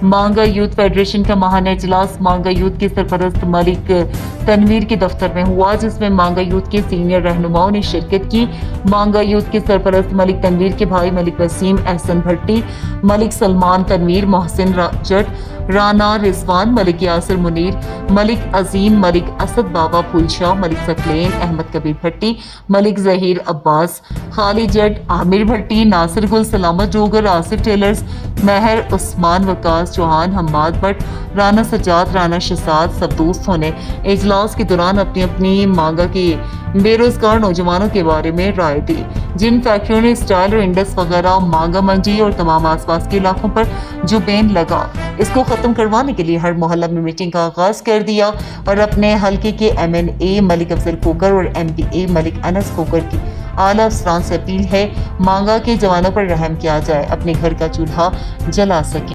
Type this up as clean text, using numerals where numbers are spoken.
مانگا youth federation کا ماہانہ اجلاس مانگا یوتھ کے سرپرست ملک تنویر کے دفتر میں ہوا، جس میں مانگا یوتھ کے سینئر رہنماؤں نے شرکت کی۔ مانگا یوتھ کے سرپرست ملک تنویر کے بھائی ملک وسیم احسن بھٹی، ملک سلمان تنویر، محسن جٹ، رانا رضوان، ملک یاسر منیر، ملک عظیم، ملک اسد بابا پھول شاہ، ملک ثقلین احمد کبیر بھٹی، ملک ظہیر عباس، خالد جٹ، عامر بھٹی، ناصر گل، سلامت ڈوگر، آصف ٹیلرز، مہر عثمان، وقاص چوہان، حماد بٹ، رانا سجاد، رانا شہزاد سب دوستوں نے اجلاس کے دوران اپنی اپنی مانگا کے بے روزگار نوجوانوں کے بارے میں رائے دی، جن فیکٹریوں نے اسٹائل اور انڈس وغیرہ مانگا منڈی اور تمام آس پاس کے علاقوں پر جو بین لگا، اس کو ختم کروانے کے لیے ہر محلہ میں میٹنگ کا آغاز کر دیا اور اپنے حلقے کے MNA ملک افضل کھوکھر اور MPA ملک انس کھوکھر کی اعلیٰ افسران سے اپیل ہے مانگا کے جوانوں پر رحم کیا جائے، اپنے گھر کا چولہا جلا سکیں۔